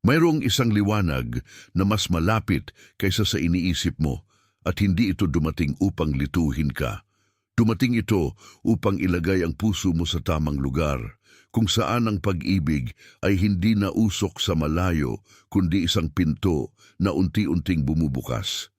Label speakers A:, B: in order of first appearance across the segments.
A: Mayroong isang liwanag na mas malapit kaysa sa iniisip mo at hindi ito dumating upang lituhin ka. Dumating ito upang ilagay ang puso mo sa tamang lugar, kung saan ang pag-ibig ay hindi nausok sa malayo kundi isang pinto na unti-unting bumubukas.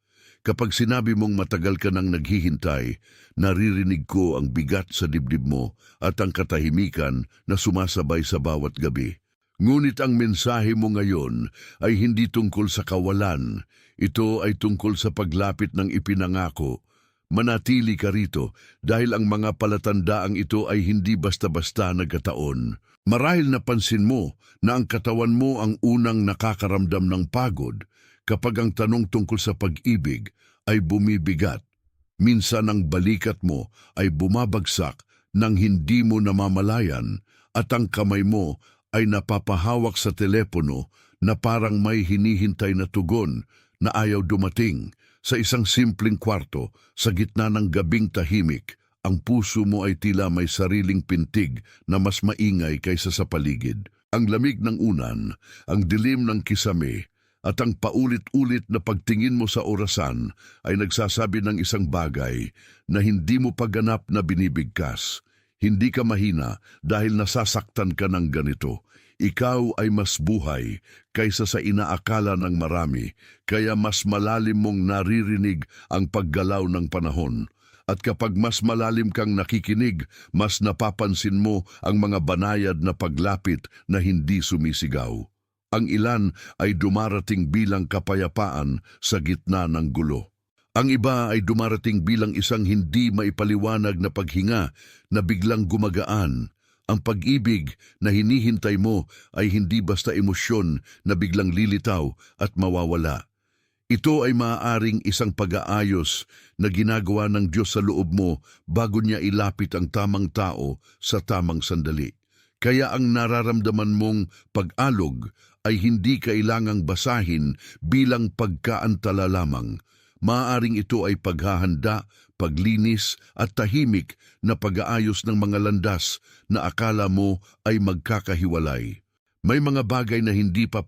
A: Kapag sinabi mong matagal ka nang naghihintay, naririnig ko ang bigat sa dibdib mo at ang katahimikan na sumasabay sa bawat gabi. Ngunit ang mensahe mo ngayon ay hindi tungkol sa kawalan. Ito ay tungkol sa paglapit ng ipinangako. Manatili ka rito dahil ang mga palatandaang ito ay hindi basta-basta nagkataon. Marahil napansin mo na ang katawan mo ang unang nakakaramdam ng pagod kapag ang tanong tungkol sa pag-ibig ay bumibigat. Minsan ang balikat mo ay bumabagsak nang hindi mo namamalayan at ang kamay mo ay napapahawak sa telepono na parang may hinihintay na tugon na ayaw dumating. Sa isang simpleng kwarto, sa gitna ng gabing tahimik, ang puso mo ay tila may sariling pintig na mas maingay kaysa sa paligid. Ang lamig ng unan, ang dilim ng kisame, at ang paulit-ulit na pagtingin mo sa orasan ay nagsasabi ng isang bagay na hindi mo paganap na binibigkas. Hindi ka mahina dahil nasasaktan ka ng ganito. Ikaw ay mas buhay kaysa sa inaakala ng marami, kaya mas malalim mong naririnig ang paggalaw ng panahon. At kapag mas malalim kang nakikinig, mas napapansin mo ang mga banayad na paglapit na hindi sumisigaw. Ang ilan ay dumarating bilang kapayapaan sa gitna ng gulo. Ang iba ay dumarating bilang isang hindi maipaliwanag na paghinga na biglang gumagaan. Ang pag-ibig na hinihintay mo ay hindi basta emosyon na biglang lilitaw at mawawala. Ito ay maaaring isang pag-aayos na ginagawa ng Diyos sa loob mo bago niya ilapit ang tamang tao sa tamang sandali. Kaya ang nararamdaman mong pag-alog ay hindi kailangang basahin bilang pagkaantala lamang. Maaaring ito ay paghahanda, paglinis at tahimik na pag-aayos ng mga landas na akala mo ay magkakahiwalay. May mga bagay na hindi pa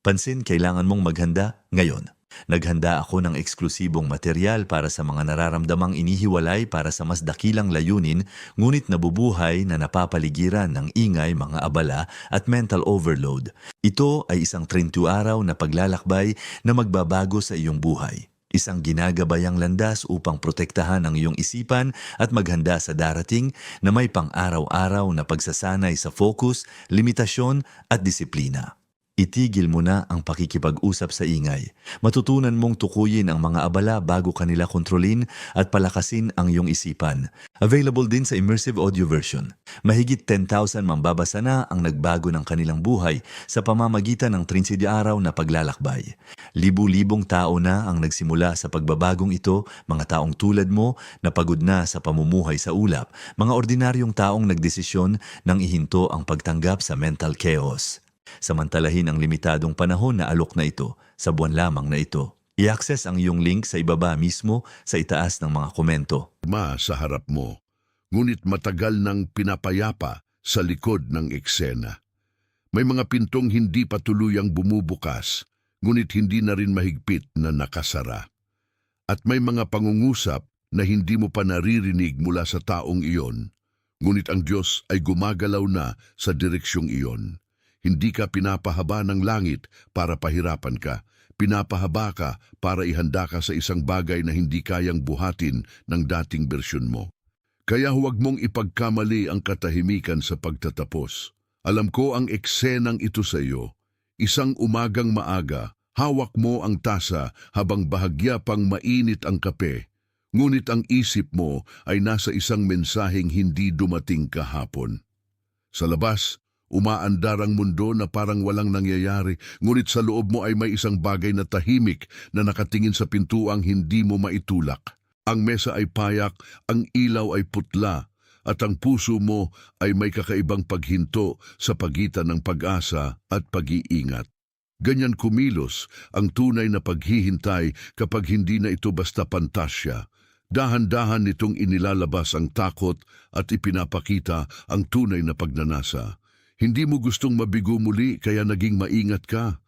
B: Pansin, kailangan mong maghanda ngayon. Naghanda ako ng eksklusibong material para sa mga nararamdamang inihiwalay para sa mas dakilang layunin, ngunit nabubuhay na napapaligiran ng ingay, mga abala at mental overload. Ito ay isang 32 araw na paglalakbay na magbabago sa iyong buhay. Isang ginagabayang landas upang protektahan ang iyong isipan at maghanda sa darating na may pang-araw-araw na pagsasanay sa focus, limitasyon at disiplina. Itigil mo na ang pakikipag-usap sa ingay. Matutunan mong tukuyin ang mga abala bago kanila kontrolin at palakasin ang iyong isipan. Available din sa immersive audio version. Mahigit 10,000 mambabasa na ang nagbago ng kanilang buhay sa pamamagitan ng 30 araw na paglalakbay. Libu-libong tao na ang nagsimula sa pagbabagong ito, mga taong tulad mo na pagod na sa pamumuhay sa ulap, mga ordinaryong taong nagdesisyon nang ihinto ang pagtanggap sa mental chaos. Samantalahin ang limitadong panahon na alok na ito sa buwan lamang na ito. I-access ang iyong link sa ibaba mismo sa itaas ng mga komento.
A: sa harap mo, ngunit matagal nang pinapayapa sa likod ng eksena. May mga pintong hindi pa tuluyang bumubukas, ngunit hindi na rin mahigpit na nakasara. At may mga pangungusap na hindi mo pa naririnig mula sa taong iyon, ngunit ang Diyos ay gumagalaw na sa direksyong iyon. Hindi ka pinapahaba ng langit para pahirapan ka. Pinapahaba ka para ihanda ka sa isang bagay na hindi kayang buhatin ng dating bersyon mo. Kaya huwag mong ipagkamali ang katahimikan sa pagtatapos. Alam ko ang eksenang ito sa iyo. Isang umagang maaga, hawak mo ang tasa habang bahagya pang mainit ang kape. Ngunit ang isip mo ay nasa isang mensaheng hindi dumating kahapon. Sa labas, umaandar ang mundo na parang walang nangyayari, ngunit sa loob mo ay may isang bagay na tahimik na nakatingin sa pintuang hindi mo maitulak. Ang mesa ay payak, ang ilaw ay putla, at ang puso mo ay may kakaibang paghinto sa pagitan ng pag-asa at pag-iingat. Ganyan kumilos ang tunay na paghihintay kapag hindi na ito basta pantasya. Dahan-dahan nitong inilalabas ang takot at ipinapakita ang tunay na pagnanasa. Hindi mo gustong mabigo muli kaya naging maingat ka.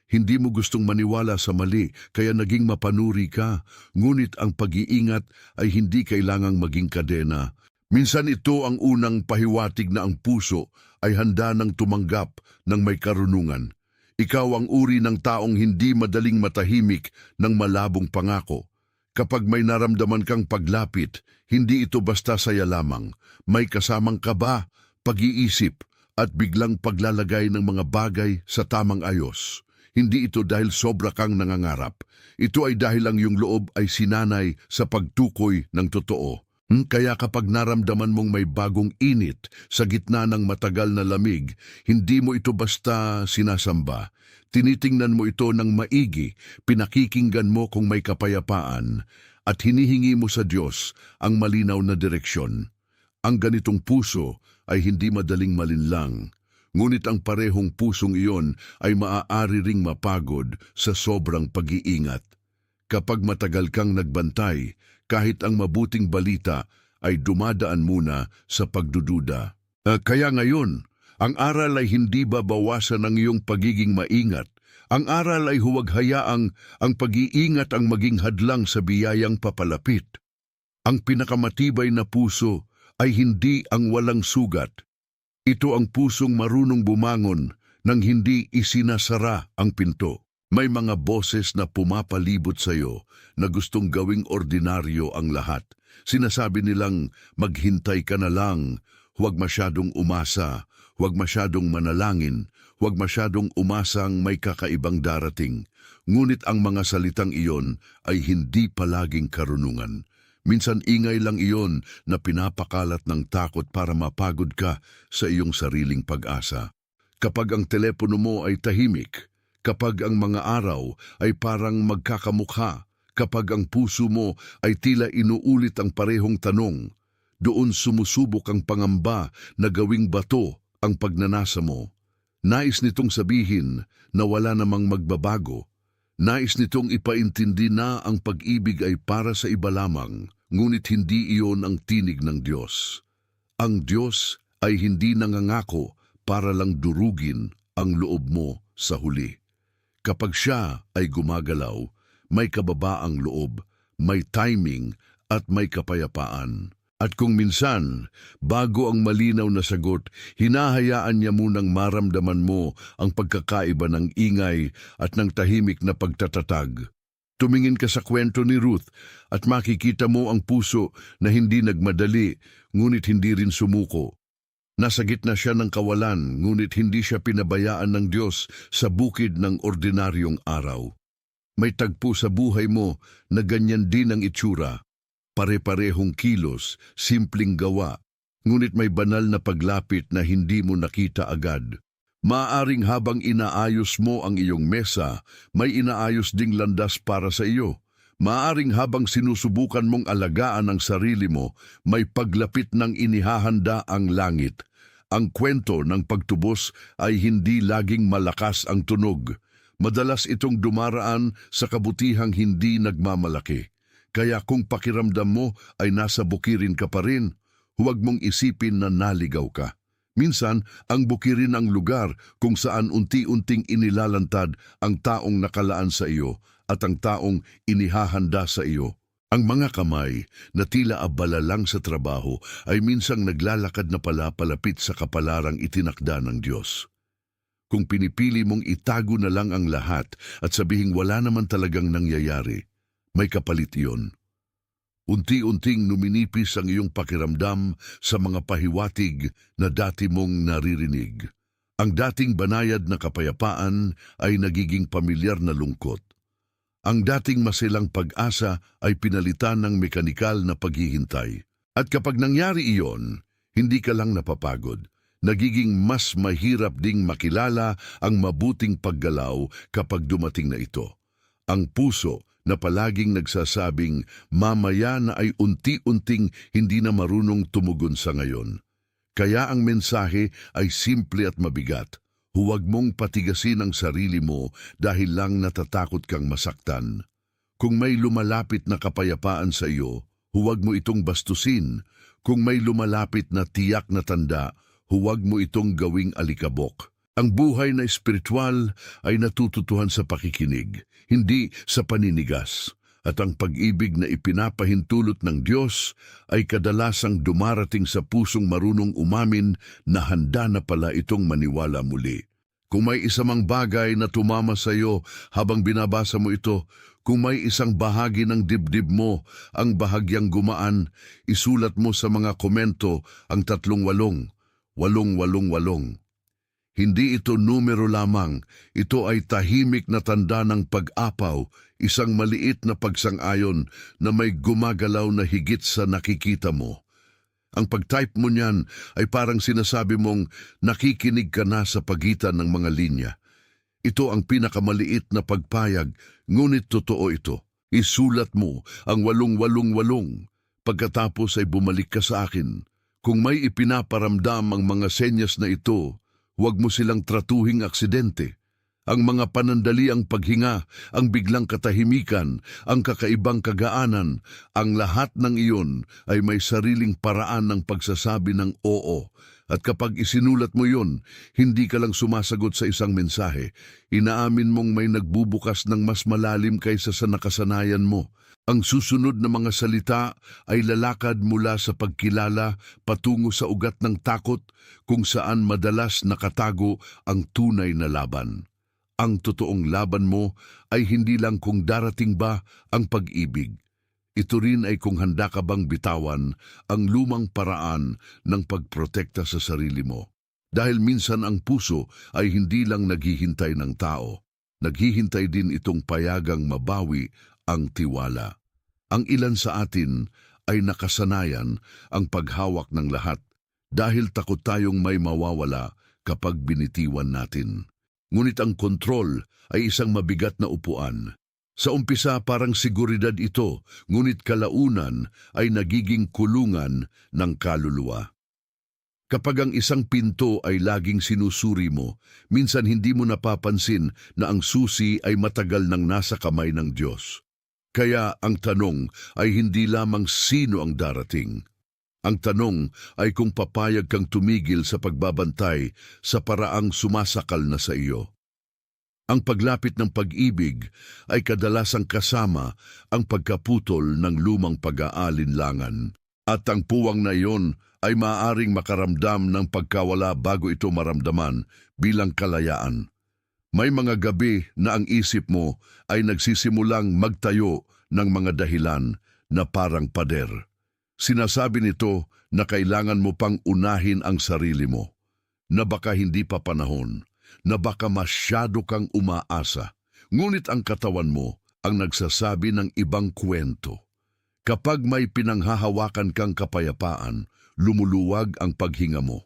A: Hindi mo gustong maniwala sa mali kaya naging mapanuri ka. Ngunit ang pag-iingat ay hindi kailangang maging kadena. Minsan ito ang unang pahiwatig na ang puso ay handa ng tumanggap ng may karunungan. Ikaw ang uri ng taong hindi madaling matahimik ng malabong pangako. Kapag may naramdaman kang paglapit, hindi ito basta saya lamang. May kasamang kaba, pag-iisip, at biglang paglalagay ng mga bagay sa tamang ayos. Hindi ito dahil sobra kang nangangarap. Ito ay dahil ang iyong loob ay sinanay sa pagtukoy ng totoo. Kaya kapag naramdaman mong may bagong init sa gitna ng matagal na lamig, hindi mo ito basta sinasamba. Tinitingnan mo ito ng maigi, pinakikinggan mo kung may kapayapaan, at hinihingi mo sa Diyos ang malinaw na direksyon. Ang ganitong puso ay hindi madaling malinlang, ngunit ang parehong pusong iyon ay maaari ring mapagod sa sobrang pag-iingat. Kapag matagal kang nagbantay, kahit ang mabuting balita ay dumadaan muna sa pagdududa. Kaya ngayon, ang aral ay hindi babawasan ng iyong pagiging maingat. Ang aral ay huwag hayaang ang pag-iingat ang maging hadlang sa biyayang papalapit. Ang pinakamatibay na puso ay hindi ang walang sugat. Ito ang pusong marunong bumangon nang hindi isinasara ang pinto. May mga boses na pumapalibot sa iyo na gustong gawing ordinaryo ang lahat. Sinasabi nilang maghintay ka na lang, huwag masyadong umasa, huwag masyadong manalangin, huwag masyadong umasang may kakaibang darating. Ngunit ang mga salitang iyon ay hindi palaging karunungan. Minsan ingay lang iyon na pinapakalat ng takot para mapagod ka sa iyong sariling pag-asa. Kapag ang telepono mo ay tahimik, kapag ang mga araw ay parang magkakamukha, kapag ang puso mo ay tila inuulit ang parehong tanong, doon sumusubok ang pangamba na gawing bato ang pagnanasa mo. Nais nitong sabihin na wala namang magbabago. Nais nitong ipaintindi na ang pag-ibig ay para sa iba lamang, ngunit hindi iyon ang tinig ng Diyos. Ang Diyos ay hindi nangangako para lang durugin ang loob mo sa huli. Kapag siya ay gumagalaw, may kababaang loob, may timing at may kapayapaan. At kung minsan, bago ang malinaw na sagot, hinahayaan niya munang maramdaman mo ang pagkakaiba ng ingay at ng tahimik na pagtatatag. Tumingin ka sa kwento ni Ruth at makikita mo ang puso na hindi nagmadali, ngunit hindi rin sumuko. Nasa gitna siya ng kawalan, ngunit hindi siya pinabayaan ng Diyos sa bukid ng ordinaryong araw. May tagpo sa buhay mo na ganyan din ang itsura. Pare-parehong kilos, simpleng gawa, ngunit may banal na paglapit na hindi mo nakita agad. Maaring habang inaayos mo ang iyong mesa, may inaayos ding landas para sa iyo. Maaring habang sinusubukan mong alagaan ang sarili mo, may paglapit ng inihahanda ang langit. Ang kwento ng pagtubos ay hindi laging malakas ang tunog. Madalas itong dumaraan sa kabutihang hindi nagmamalaki. Kaya kung pakiramdam mo ay nasa bukirin ka pa rin, huwag mong isipin na naligaw ka. Minsan, ang bukirin ang lugar kung saan unti-unting inilalantad ang taong nakalaan sa iyo at ang taong inihahanda sa iyo. Ang mga kamay na tila abala lang sa trabaho ay minsang naglalakad na pala palapit sa kapalarang itinakda ng Diyos. Kung pinipili mong itago na lang ang lahat at sabihing wala naman talagang nangyayari, may kapalit iyon. Unti-unting numinipis ang iyong pakiramdam sa mga pahiwatig na dati mong naririnig. Ang dating banayad na kapayapaan ay nagiging pamilyar na lungkot. Ang dating masilang pag-asa ay pinalitan ng mekanikal na paghihintay. At kapag nangyari iyon, hindi ka lang napapagod. Nagiging mas mahirap ding makilala ang mabuting paggalaw kapag dumating na ito. Ang puso na palaging nagsasabing mamaya na ay unti-unting hindi na marunong tumugon sa ngayon. Kaya ang mensahe ay simple at mabigat. Huwag mong patigasin ang sarili mo dahil lang natatakot kang masaktan. Kung may lumalapit na kapayapaan sa iyo, huwag mo itong bastusin. Kung may lumalapit na tiyak na tanda, huwag mo itong gawing alikabok. Ang buhay na espiritual ay natututuhan sa pakikinig, hindi sa paninigas. At ang pag-ibig na ipinapahintulot ng Diyos ay kadalasang dumarating sa pusong marunong umamin na handa na pala itong maniwala muli. Kung may isamang bagay na tumama sa iyo habang binabasa mo ito, kung may isang bahagi ng dibdib mo ang bahagyang gumaan, isulat mo sa mga komento ang 38, 888. Hindi ito numero lamang, ito ay tahimik na tanda ng pag-apaw, isang maliit na pagsang-ayon na may gumagalaw na higit sa nakikita mo. Ang pag-type mo niyan ay parang sinasabi mong nakikinig ka na sa pagitan ng mga linya. Ito ang pinakamaliit na pagpayag, ngunit totoo ito. Isulat mo ang 888. Pagkatapos ay bumalik ka sa akin. Kung may ipinaparamdam ang mga senyas na ito, huwag mo silang tratuhing aksidente. Ang mga panandaliang paghinga, ang biglang katahimikan, ang kakaibang kagaanan, ang lahat ng iyon ay may sariling paraan ng pagsasabi ng oo. At kapag isinulat mo yun, hindi ka lang sumasagot sa isang mensahe. Inaamin mong may nagbubukas ng mas malalim kaysa sa nakasanayan mo. Ang susunod na mga salita ay lalakad mula sa pagkilala patungo sa ugat ng takot kung saan madalas nakatago ang tunay na laban. Ang totoong laban mo ay hindi lang kung darating ba ang pag-ibig. Ito rin ay kung handa ka bang bitawan ang lumang paraan ng pagprotekta sa sarili mo. Dahil minsan ang puso ay hindi lang naghihintay ng tao, naghihintay din itong payagang mabawi ang tiwala. Ang ilan sa atin ay nakasanayan ang paghawak ng lahat dahil takot tayong may mawawala kapag binitiwan natin. Ngunit ang kontrol ay isang mabigat na upuan. Sa umpisa parang seguridad ito, ngunit kalaunan ay nagiging kulungan ng kaluluwa. Kapag ang isang pinto ay laging sinusuri mo, minsan hindi mo napapansin na ang susi ay matagal nang nasa kamay ng Diyos. Kaya ang tanong ay hindi lamang sino ang darating. Ang tanong ay kung papayag kang tumigil sa pagbabantay sa paraang sumasakal na sa iyo. Ang paglapit ng pag-ibig ay kadalasang kasama ang pagkaputol ng lumang pag-aalinlangan. At ang puwang na iyon ay maaaring makaramdam ng pagkawala bago ito maramdaman bilang kalayaan. May mga gabi na ang isip mo ay nagsisimulang magtayo ng mga dahilan na parang pader. Sinasabi nito na kailangan mo pang unahin ang sarili mo, na baka hindi pa panahon, na baka masyado kang umaasa. Ngunit ang katawan mo ang nagsasabi ng ibang kwento. Kapag may pinanghahawakan kang kapayapaan, lumuluwag ang paghinga mo.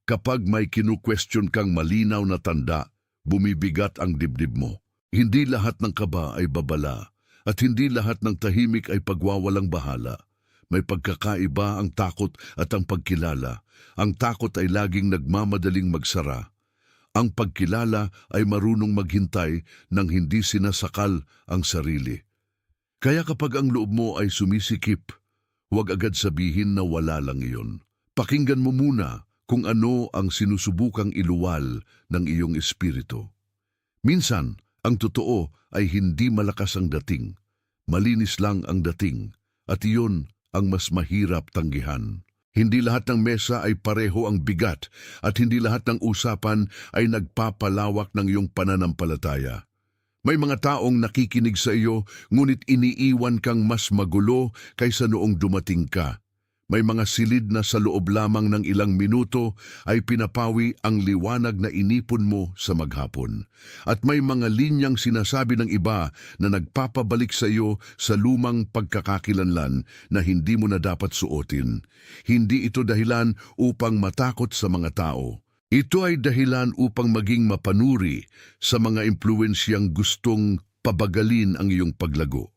A: Kapag may kinu-question kang malinaw na tanda, bumibigat ang dibdib mo. Hindi lahat ng kaba ay babala, at hindi lahat ng tahimik ay pagwawalang bahala. May pagkakaiba ang takot at ang pagkilala. Ang takot ay laging nagmamadaling magsara. Ang pagkilala ay marunong maghintay nang hindi sinasakal ang sarili. Kaya kapag ang loob mo ay sumisikip, huwag agad sabihin na wala lang iyon. Pakinggan mo muna kung ano ang sinusubukang iluwal ng iyong espiritu. Minsan, ang totoo ay hindi malakas ang dating. Malinis lang ang dating, at iyon ang mas mahirap tanggihan. Hindi lahat ng mesa ay pareho ang bigat, at hindi lahat ng usapan ay nagpapalawak ng iyong pananampalataya. May mga taong nakikinig sa iyo, ngunit iniiwan kang mas magulo kaysa noong dumating ka. May mga silid na sa loob lamang ng ilang minuto ay pinapawi ang liwanag na inipon mo sa maghapon. At may mga linyang sinasabi ng iba na nagpapabalik sa iyo sa lumang pagkakakilanlan na hindi mo na dapat suotin. Hindi ito dahilan upang matakot sa mga tao. Ito ay dahilan upang maging mapanuri sa mga impluensyang gustong pabagalin ang iyong paglago.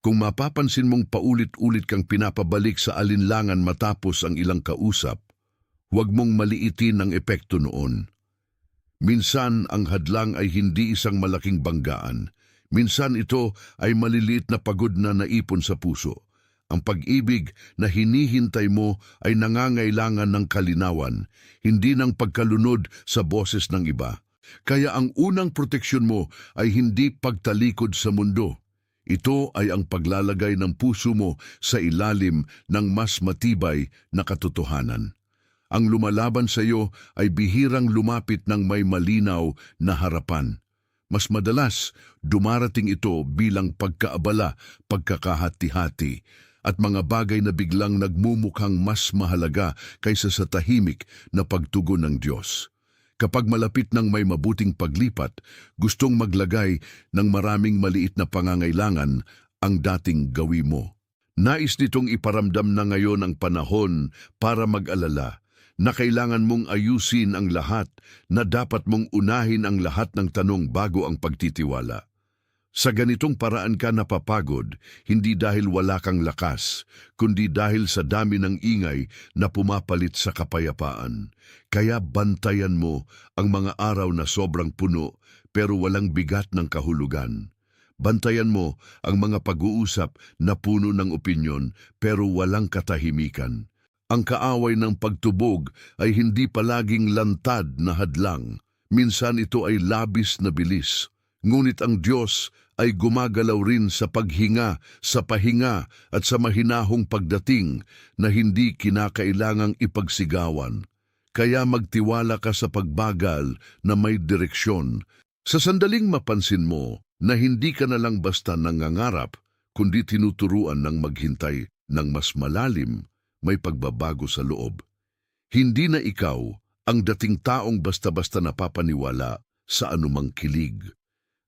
A: Kung mapapansin mong paulit-ulit kang pinapabalik sa alinlangan matapos ang ilang kausap, huwag mong maliitin ang epekto noon. Minsan ang hadlang ay hindi isang malaking banggaan. Minsan ito ay maliliit na pagod na naipon sa puso. Ang pag-ibig na hinihintay mo ay nangangailangan ng kalinawan, hindi ng pagkalunod sa boses ng iba. Kaya ang unang proteksyon mo ay hindi pagtalikod sa mundo. Ito ay ang paglalagay ng puso mo sa ilalim ng mas matibay na katotohanan. Ang lumalaban sa iyo ay bihirang lumapit ng may malinaw na harapan. Mas madalas, dumarating ito bilang pagkaabala, pagkakahati-hati, at mga bagay na biglang nagmumukhang mas mahalaga kaysa sa tahimik na pagtugon ng Diyos. Kapag malapit ng may mabuting paglipat, gustong maglagay ng maraming maliit na pangangailangan ang dating gawi mo. Nais nitong iparamdam na ngayon ang panahon para mag-alala, na kailangan mong ayusin ang lahat, na dapat mong unahin ang lahat ng tanong bago ang pagtitiwala. Sa ganitong paraan ka napapagod, hindi dahil wala kang lakas, kundi dahil sa dami ng ingay na pumapalit sa kapayapaan. Kaya bantayan mo ang mga araw na sobrang puno pero walang bigat ng kahulugan. Bantayan mo ang mga pag-uusap na puno ng opinyon pero walang katahimikan. Ang kaaway ng pagtubog ay hindi palaging lantad na hadlang. Minsan ito ay labis na bilis. Ngunit ang Diyos ay gumagalaw rin sa paghinga, sa pahinga at sa mahinahong pagdating na hindi kinakailangang ipagsigawan. Kaya magtiwala ka sa pagbagal na may direksyon. Sa sandaling mapansin mo na hindi ka na lang basta nangangarap, kundi tinuturuan ng maghintay ng mas malalim, may pagbabago sa loob. Hindi na ikaw ang dating taong basta-basta napapaniwala sa anumang kilig.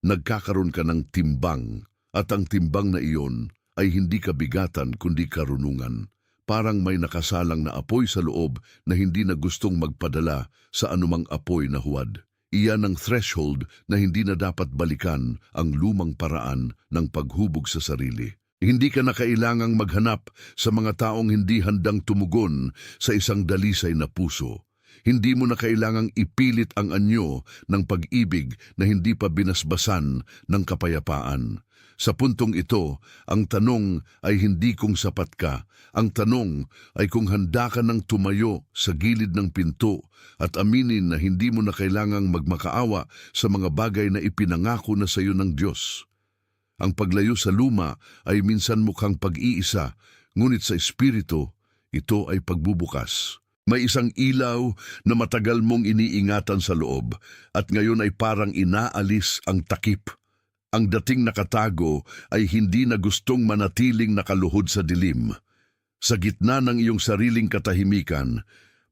A: Nagkakaroon ka ng timbang, at ang timbang na iyon ay hindi kabigatan kundi karunungan. Parang may nakasalang na apoy sa loob na hindi na gustong magpadala sa anumang apoy na huwad. Iyan ang threshold na hindi na dapat balikan ang lumang paraan ng paghubog sa sarili. Hindi ka na kailangang maghanap sa mga taong hindi handang tumugon sa isang dalisay na puso. Hindi mo na kailangang ipilit ang anyo ng pag-ibig na hindi pa binasbasan ng kapayapaan. Sa puntong ito, ang tanong ay hindi kung sapat ka. Ang tanong ay kung handa ka ng tumayo sa gilid ng pinto at aminin na hindi mo na kailangang magmakaawa sa mga bagay na ipinangako na sa iyo ng Diyos. Ang paglayo sa luma ay minsan mukhang pag-iisa, ngunit sa espiritu, ito ay pagbubukas. May isang ilaw na matagal mong iniingatan sa loob at ngayon ay parang inaalis ang takip. Ang dating nakatago ay hindi na gustong manatiling nakaluhod sa dilim. Sa gitna ng iyong sariling katahimikan,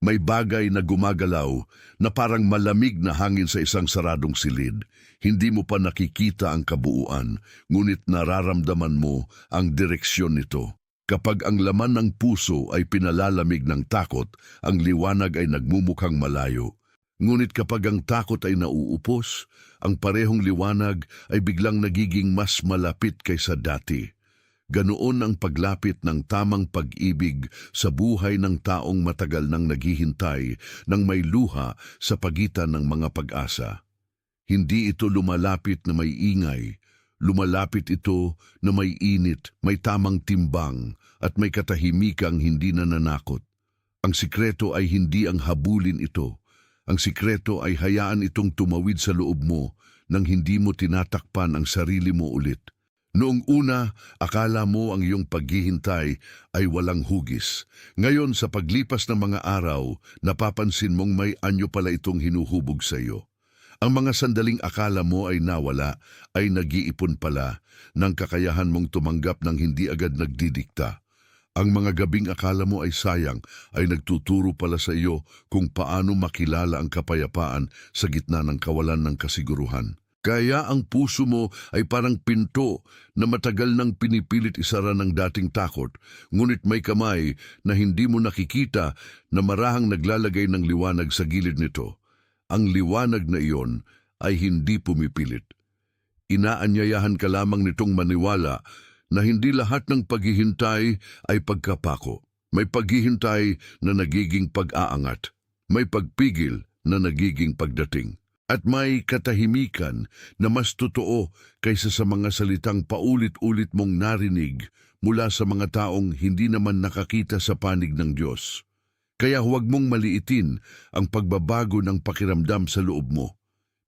A: may bagay na gumagalaw na parang malamig na hangin sa isang saradong silid. Hindi mo pa nakikita ang kabuuan, ngunit nararamdaman mo ang direksyon nito. Kapag ang laman ng puso ay pinalalamig ng takot, ang liwanag ay nagmumukhang malayo. Ngunit kapag ang takot ay nauupos, ang parehong liwanag ay biglang nagiging mas malapit kaysa dati. Ganoon ang paglapit ng tamang pag-ibig sa buhay ng taong matagal nang naghihintay ng may luha sa pagitan ng mga pag-asa. Hindi ito lumalapit na may ingay. Lumalapit ito na may init, may tamang timbang, at may katahimikang hindi nananakot. Ang sikreto ay hindi ang habulin ito. Ang sikreto ay hayaan itong tumawid sa loob mo nang hindi mo tinatakpan ang sarili mo ulit. Noong una, akala mo ang iyong paghihintay ay walang hugis. Ngayon, sa paglipas ng mga araw, napapansin mong may anyo pala itong hinuhubog sa iyo. Ang mga sandaling akala mo ay nawala ay nag-iipon pala ng kakayahan mong tumanggap ng hindi agad nagdidikta. Ang mga gabing akala mo ay sayang ay nagtuturo pala sa iyo kung paano makilala ang kapayapaan sa gitna ng kawalan ng kasiguruhan. Kaya ang puso mo ay parang pinto na matagal nang pinipilit isara ng dating takot, ngunit may kamay na hindi mo nakikita na marahang naglalagay ng liwanag sa gilid nito. Ang liwanag na iyon ay hindi pumipilit. Inaanyayahan ka lamang nitong maniwala na hindi lahat ng paghihintay ay pagkapako. May paghihintay na nagiging pag-aangat. May pagpigil na nagiging pagdating. At may katahimikan na mas totoo kaysa sa mga salitang paulit-ulit mong narinig mula sa mga taong hindi naman nakakita sa panig ng Diyos. Kaya huwag mong maliitin ang pagbabago ng pakiramdam sa loob mo.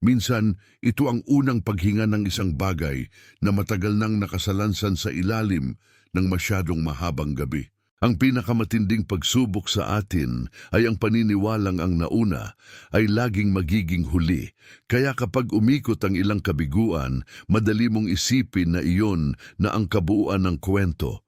A: Minsan, ito ang unang paghinga ng isang bagay na matagal nang nakasalansan sa ilalim ng masyadong mahabang gabi. Ang pinakamatinding pagsubok sa atin ay ang paniniwalang ang nauna ay laging magiging huli. Kaya kapag umikot ang ilang kabiguan, madali mong isipin na iyon na ang kabuuan ng kwento.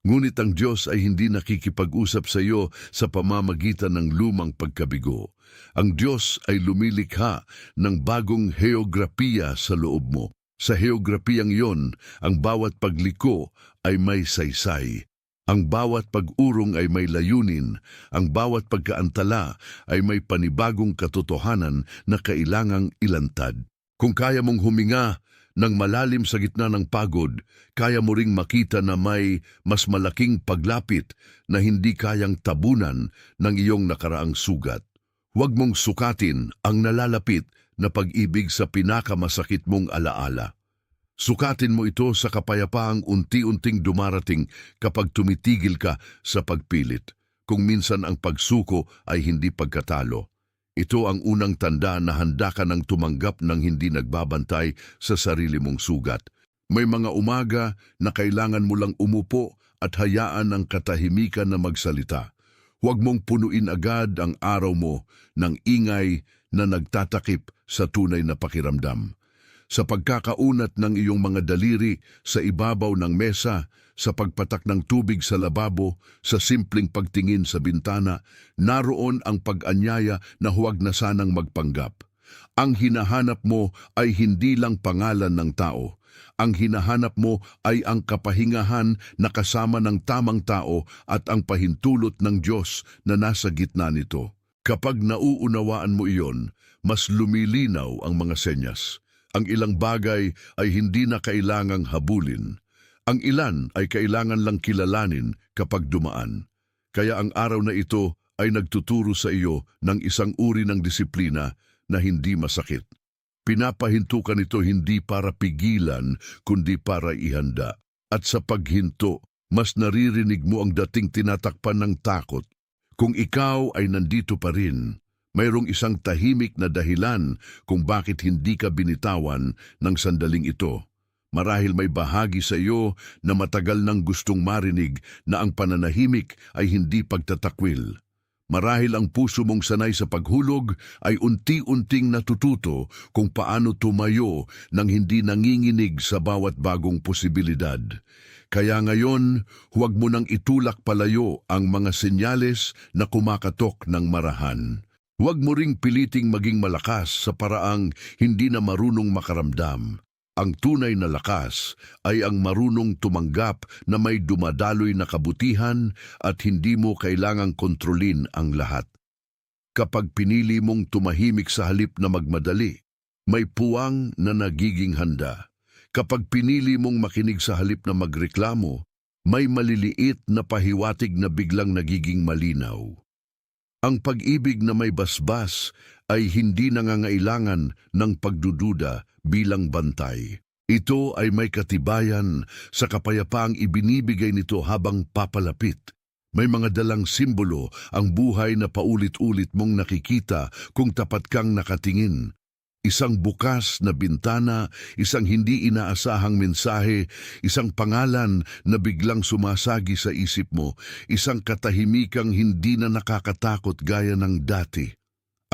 A: Ngunit ang Diyos ay hindi nakikipag-usap sa iyo sa pamamagitan ng lumang pagkabigo. Ang Diyos ay lumilikha ng bagong heograpiya sa loob mo. Sa heograpiyang iyon, ang bawat pagliko ay may saysay. Ang bawat pag-urong ay may layunin, ang bawat pagkaantala ay may panibagong katotohanan na kailangang ilantad. Kung kaya mong huminga ng malalim sa gitna ng pagod, kaya mo ring makita na may mas malaking paglapit na hindi kayang tabunan ng iyong nakaraang sugat. Huwag mong sukatin ang nalalapit na pag-ibig sa pinakamasakit mong alaala. Sukatin mo ito sa kapayapaang unti-unting dumarating kapag tumitigil ka sa pagpilit, kung minsan ang pagsuko ay hindi pagkatalo. Ito ang unang tanda na handa ka ng tumanggap ng hindi nagbabantay sa sarili mong sugat. May mga umaga na kailangan mo lang umupo at hayaan ang katahimikan na magsalita. Huwag mong punuin agad ang araw mo ng ingay na nagtatakip sa tunay na pakiramdam. Sa pagkakaunat ng iyong mga daliri sa ibabaw ng mesa, sa pagpatak ng tubig sa lababo, sa simpleng pagtingin sa bintana, naroon ang pag-anyaya na huwag na sanang magpanggap. Ang hinahanap mo ay hindi lang pangalan ng tao. Ang hinahanap mo ay ang kapahingahan na kasama ng tamang tao at ang pahintulot ng Diyos na nasa gitna nito. Kapag nauunawaan mo iyon, mas lumilinaw ang mga senyas. Ang ilang bagay ay hindi na kailangang habulin. Ang ilan ay kailangan lang kilalanin kapag dumaan. Kaya ang araw na ito ay nagtuturo sa iyo ng isang uri ng disiplina na hindi masakit. Pinapahinto ka nito hindi para pigilan, kundi para ihanda. At sa paghinto, mas naririnig mo ang dating tinatakpan ng takot. Kung ikaw ay nandito pa rin, mayroong isang tahimik na dahilan kung bakit hindi ka binitawan ng sandaling ito. Marahil may bahagi sa iyo na matagal nang gustong marinig na ang pananahimik ay hindi pagtatakwil. Marahil ang puso mong sanay sa paghulog ay unti-unting natututo kung paano tumayo nang hindi nanginginig sa bawat bagong posibilidad. Kaya ngayon, huwag mo nang itulak palayo ang mga senyales na kumakatok ng marahan. Huwag mo ring piliting maging malakas sa paraang hindi na marunong makaramdam. Ang tunay na lakas ay ang marunong tumanggap na may dumadaloy na kabutihan at hindi mo kailangang kontrolin ang lahat. Kapag pinili mong tumahimik sa halip na magmadali, may puwang na nagiging handa. Kapag pinili mong makinig sa halip na magreklamo, may maliliit na pahiwatig na biglang nagiging malinaw. Ang pag-ibig na may basbas ay hindi nangangailangan ng pagdududa bilang bantay. Ito ay may katibayan sa kapayapaang ibinibigay nito habang papalapit. May mga dalang simbolo ang buhay na paulit-ulit mong nakikita kung tapat kang nakatingin. Isang bukas na bintana, isang hindi inaasahang mensahe, isang pangalan na biglang sumasagi sa isip mo, isang katahimikang hindi na nakakatakot gaya ng dati.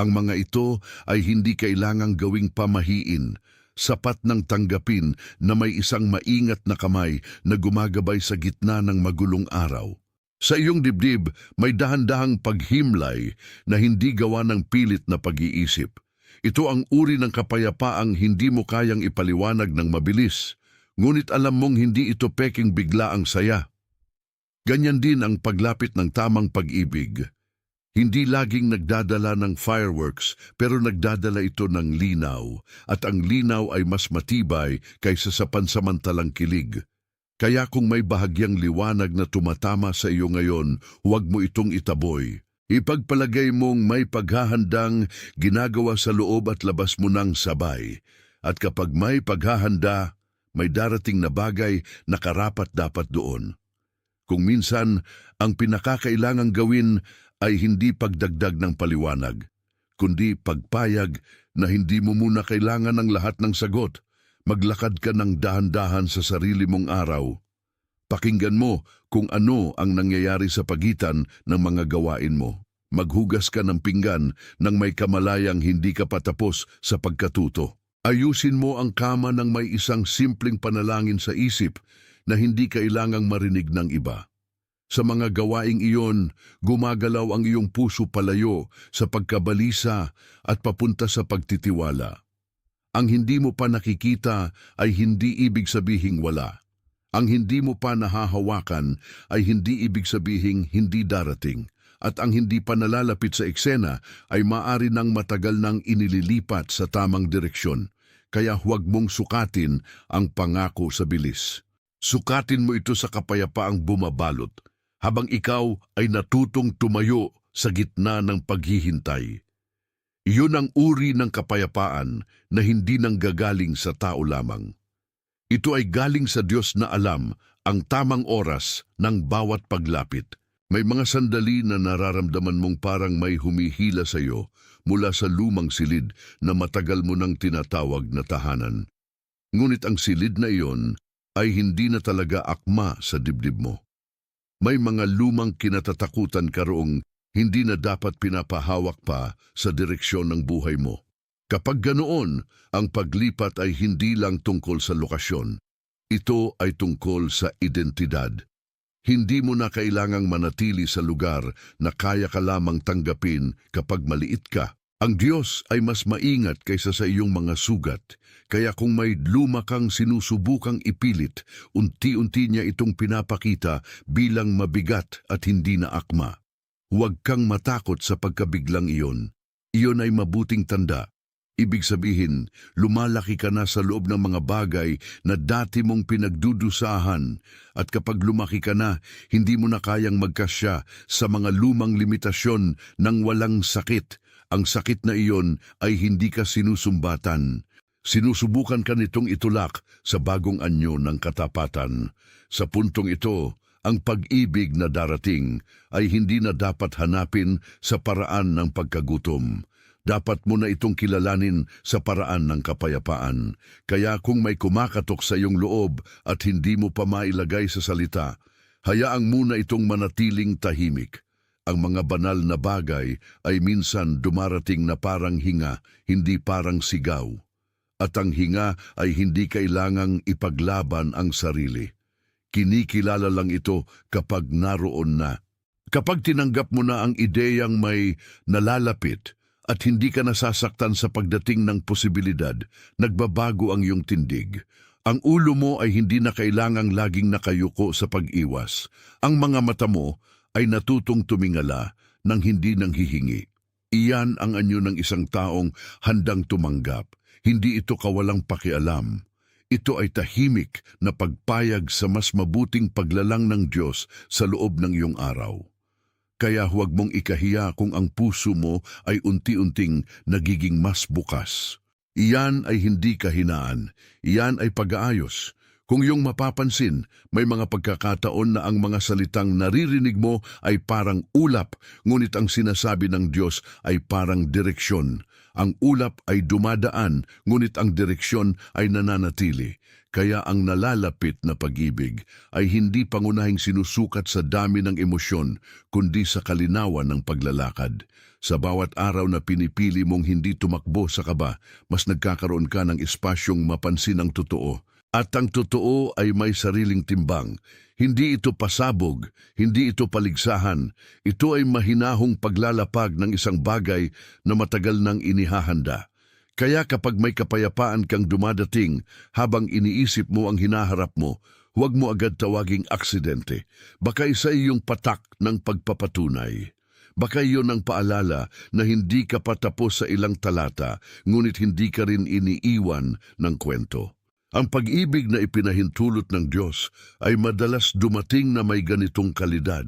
A: Ang mga ito ay hindi kailangang gawing pamahiin, sapat ng tanggapin na may isang maingat na kamay na gumagabay sa gitna ng magulong araw. Sa iyong dibdib, may dahan-dahang paghimlay na hindi gawa ng pilit na pag-iisip. Ito ang uri ng kapayapaang hindi mo kayang ipaliwanag ng mabilis, ngunit alam mong hindi ito peking bigla ang saya. Ganyan din ang paglapit ng tamang pag-ibig. Hindi laging nagdadala ng fireworks, pero nagdadala ito ng linaw, at ang linaw ay mas matibay kaysa sa pansamantalang kilig. Kaya kung may bahagyang liwanag na tumatama sa iyo ngayon, huwag mo itong itaboy. Ipagpalagay mong may paghahandang ginagawa sa loob at labas mo ng sabay. At kapag may paghahanda, may darating na bagay na karapat-dapat doon. Kung minsan, ang pinakakailangang gawin ay hindi pagdagdag ng paliwanag, kundi pagpayag na hindi mo muna kailangan ng lahat ng sagot. Maglakad ka ng dahan-dahan sa sarili mong araw. Pakinggan mo kung ano ang nangyayari sa pagitan ng mga gawain mo. Maghugas ka ng pinggan nang may kamalayang hindi ka patapos sa pagkatuto. Ayusin mo ang kama ng may isang simpleng panalangin sa isip na hindi kailangang marinig ng iba. Sa mga gawaing iyon, gumagalaw ang iyong puso palayo sa pagkabalisa at papunta sa pagtitiwala. Ang hindi mo pa nakikita ay hindi ibig sabihing wala. Ang hindi mo pa nahahawakan ay hindi ibig sabihing hindi darating. At ang hindi pa nalalapit sa eksena ay maaari nang matagal nang inililipat sa tamang direksyon. Kaya huwag mong sukatin ang pangako sa bilis. Sukatin mo ito sa kapayapaang bumabalot, habang ikaw ay natutong tumayo sa gitna ng paghihintay. Iyon ang uri ng kapayapaan na hindi nanggagaling sa tao lamang. Ito ay galing sa Diyos na alam ang tamang oras ng bawat paglapit. May mga sandali na nararamdaman mong parang may humihila sa iyo mula sa lumang silid na matagal mo nang tinatawag na tahanan. Ngunit ang silid na iyon ay hindi na talaga akma sa dibdib mo. May mga lumang kinatatakutan ka roong hindi na dapat pinapahawak pa sa direksyon ng buhay mo. Kapag ganoon, ang paglipat ay hindi lang tungkol sa lokasyon. Ito ay tungkol sa identidad. Hindi mo na kailangang manatili sa lugar na kaya ka lamang tanggapin kapag maliit ka. Ang Diyos ay mas maingat kaysa sa iyong mga sugat. Kaya kung may luma kang sinusubukang ipilit, unti-unti niya itong pinapakita bilang mabigat at hindi na akma. Huwag kang matakot sa pagkabiglang iyon. Iyon ay mabuting tanda. Ibig sabihin, lumalaki ka na sa loob ng mga bagay na dati mong pinagdudusahan at kapag lumaki ka na, hindi mo na kayang magkasya sa mga lumang limitasyon ng walang sakit. Ang sakit na iyon ay hindi ka sinusumbatan. Sinusubukan ka nitong itulak sa bagong anyo ng katapatan. Sa puntong ito, ang pag-ibig na darating ay hindi na dapat hanapin sa paraan ng pagkagutom. Dapat mo na itong kilalanin sa paraan ng kapayapaan. Kaya kung may kumakatok sa iyong loob at hindi mo pa mailagay sa salita, hayaang muna itong manatiling tahimik. Ang mga banal na bagay ay minsan dumarating na parang hinga, hindi parang sigaw. At ang hinga ay hindi kailangang ipaglaban ang sarili. Kinikilala lang ito kapag naroon na. Kapag tinanggap mo na ang ideyang may nalalapit at hindi ka nasasaktan sa pagdating ng posibilidad, nagbabago ang iyong tindig. Ang ulo mo ay hindi na kailangang laging nakayuko sa pag-iwas. Ang mga mata mo ay natutong tumingala nang hindi nang hihingi. Iyan ang anyo ng isang taong handang tumanggap. Hindi ito kawalang pakialam. Ito ay tahimik na pagpayag sa mas mabuting paglalang ng Diyos sa loob ng iyong araw. Kaya huwag mong ikahiya kung ang puso mo ay unti-unting nagiging mas bukas. Iyan ay hindi kahinaan. Iyan ay pag-aayos. Kung iyong mapapansin, may mga pagkakataon na ang mga salitang naririnig mo ay parang ulap, ngunit ang sinasabi ng Diyos ay parang direksyon. Ang ulap ay dumadaan, ngunit ang direksyon ay nananatili. Kaya ang nalalapit na pag-ibig ay hindi pangunahing sinusukat sa dami ng emosyon, kundi sa kalinawan ng paglalakad. Sa bawat araw na pinipili mong hindi tumakbo sa kaba, mas nagkakaroon ka ng espasyong mapansin ang totoo. At ang totoo ay may sariling timbang. Hindi ito pasabog, hindi ito paligsahan. Ito ay mahinahong paglalapag ng isang bagay na matagal nang inihahanda. Kaya kapag may kapayapaan kang dumadating habang iniisip mo ang hinaharap mo, huwag mo agad tawaging aksidente. Baka isa iyong patak ng pagpapatunay. Baka iyon ang paalala na hindi ka patapos sa ilang talata, ngunit hindi ka rin iniiwan ng kwento. Ang pag-ibig na ipinahintulot ng Diyos ay madalas dumating na may ganitong kalidad.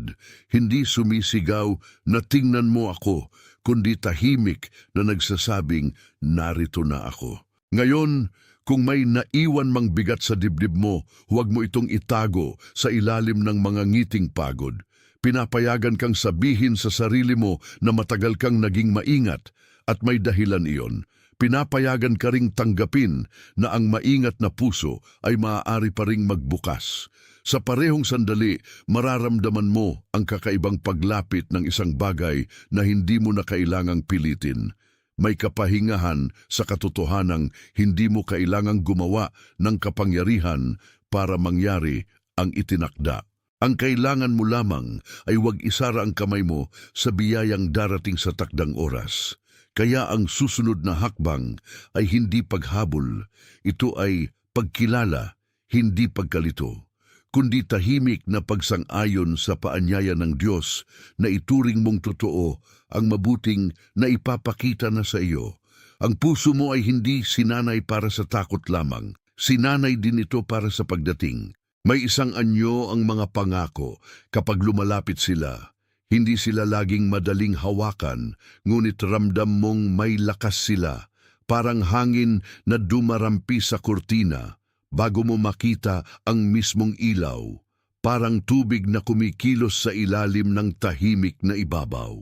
A: Hindi sumisigaw na tingnan mo ako, kundi tahimik na nagsasabing narito na ako. Ngayon, Kung may naiwan mang bigat sa dibdib mo, huwag mo itong itago sa ilalim ng mga ngiting pagod. Pinapayagan kang sabihin sa sarili mo na matagal kang naging maingat at may dahilan iyon. Pinapayagan ka ring tanggapin na ang maingat na puso ay maaari pa ring magbukas. Sa parehong sandali, mararamdaman mo ang kakaibang paglapit ng isang bagay na hindi mo na kailangang pilitin. May kapahingahan sa katotohanang hindi mo kailangang gumawa ng kapangyarihan para mangyari ang itinakda. Ang kailangan mo lamang ay huwag isara ang kamay mo sa biyayang darating sa takdang oras. Kaya ang susunod na hakbang ay hindi paghabol. Ito ay pagkilala, hindi pagkalito, kundi tahimik na pagsang-ayon sa paanyaya ng Diyos na ituring mong totoo ang mabuting na ipapakita na sa iyo. Ang puso mo ay hindi sinanay para sa takot lamang. Sinanay din ito para sa pagdating. May isang anyo ang mga pangako kapag lumalapit sila. Hindi sila laging madaling hawakan, ngunit ramdam mong may lakas sila, parang hangin na dumarampi sa kurtina bago mo makita ang mismong ilaw, parang tubig na kumikilos sa ilalim ng tahimik na ibabaw.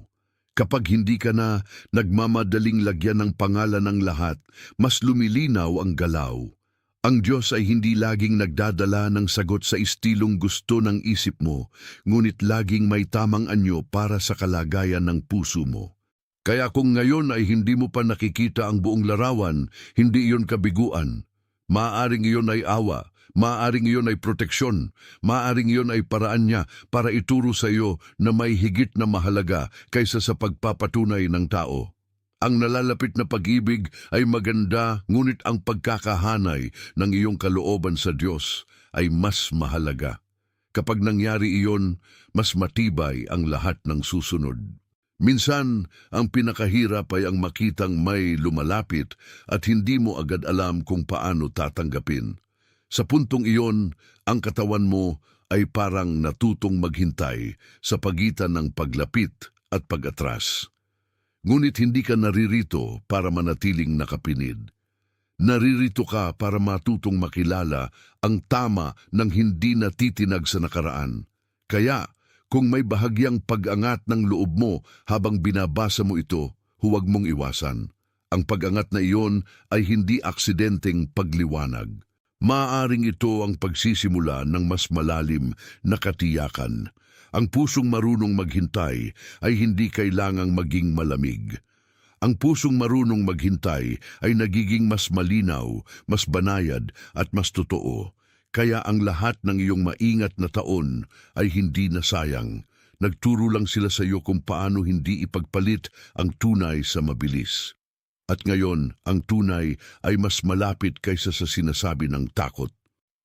A: Kapag hindi ka na nagmamadaling lagyan ng pangalan ng lahat, mas lumilinaw ang galaw. Ang Diyos ay hindi laging nagdadala ng sagot sa istilong gusto ng isip mo, ngunit laging may tamang anyo para sa kalagayan ng puso mo. Kaya kung ngayon ay hindi mo pa nakikita ang buong larawan, hindi iyon kabiguan. Maaaring iyon ay awa, maaaring iyon ay proteksyon, maaaring iyon ay paraan niya para ituro sa iyo na may higit na mahalaga kaysa sa pagpapatunay ng tao. Ang nalalapit na pag-ibig ay maganda, ngunit ang pagkakahanay ng iyong kalooban sa Diyos ay mas mahalaga. Kapag nangyari iyon, mas matibay ang lahat ng susunod. Minsan, ang pinakahirap ay ang makitang may lumalapit at hindi mo agad alam kung paano tatanggapin. Sa puntong iyon, ang katawan mo ay parang natutong maghintay sa pagitan ng paglapit at pag-atras. Ngunit hindi ka naririto para manatiling nakapinid. Naririto ka para matutong makilala ang tama ng hindi natitinag sa nakaraan. Kaya, kung may bahagyang pag-angat ng loob mo habang binabasa mo ito, huwag mong iwasan. Ang pag-angat na iyon ay hindi aksidenteng pagliwanag. Maaaring ito ang pagsisimula ng mas malalim na katiyakan. Ang pusong marunong maghintay ay hindi kailangang maging malamig. Ang pusong marunong maghintay ay nagiging mas malinaw, mas banayad at mas totoo. Kaya ang lahat ng iyong maingat na taon ay hindi nasayang. Nagturo lang sila sa iyo kung paano hindi ipagpalit ang tunay sa mabilis. At ngayon, ang tunay ay mas malapit kaysa sa sinasabi ng takot.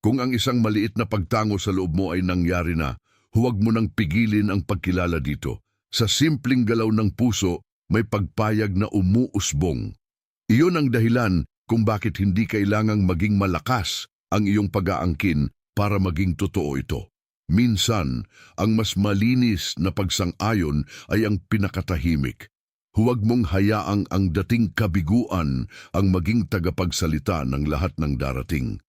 A: Kung ang isang maliit na pagtango sa loob mo ay nangyari na, huwag mo nang pigilin ang pagkilala dito. Sa simpleng galaw ng puso, may pagpayag na umuusbong. Iyon ang dahilan kung bakit hindi kailangang maging malakas ang iyong pag-aangkin para maging totoo ito. Minsan, ang mas malinis na pagsang-ayon ay ang pinakatahimik. Huwag mong hayaang ang dating kabiguan ang maging tagapagsalita ng lahat ng darating.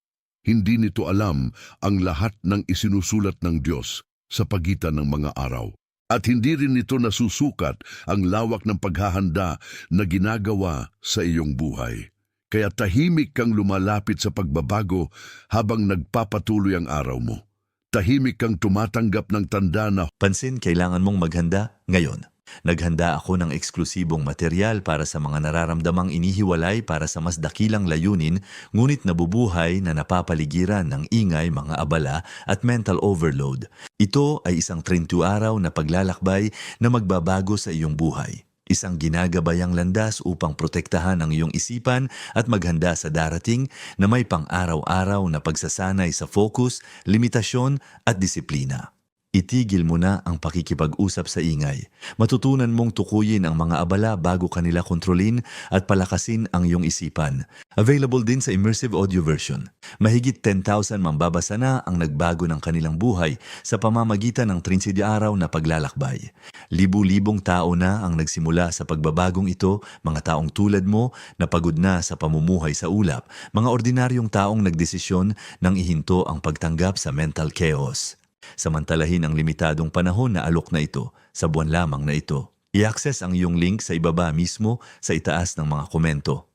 A: Hindi nito alam ang lahat ng isinusulat ng Diyos sa pagitan ng mga araw. At hindi rin nito nasusukat ang lawak ng paghahanda na ginagawa sa iyong buhay. Kaya tahimik kang lumalapit sa pagbabago habang nagpapatuloy ang araw mo. Tahimik kang tumatanggap ng tanda na
B: Pansin, kailangan mong maghanda ngayon. Naghanda ako ng eksklusibong material para sa mga nararamdamang inihiwalay para sa mas dakilang layunin, ngunit nabubuhay na napapaligiran ng ingay, mga abala at mental overload. Ito ay isang 32 araw na paglalakbay na magbabago sa iyong buhay. Isang ginagabayang landas upang protektahan ang iyong isipan at maghanda sa darating na may pang-araw-araw na pagsasanay sa focus, limitasyon at disiplina. Itigil mo na ang pakikipag-usap sa ingay. Matutunan mong tukuyin ang mga abala bago kanila kontrolin at palakasin ang iyong isipan. Available din sa immersive audio version. Mahigit 10,000 mambabasa na ang nagbago ng kanilang buhay sa pamamagitan ng 30 araw na paglalakbay. Libu-libong tao na ang nagsimula sa pagbabagong ito, mga taong tulad mo na pagod na sa pamumuhay sa ulap, mga ordinaryong taong nagdesisyon nang ihinto ang pagtanggap sa mental chaos. Samantalahin ang limitadong panahon na alok na ito sa buwan lamang na ito. I-access ang iyong link sa ibaba mismo sa itaas ng mga komento.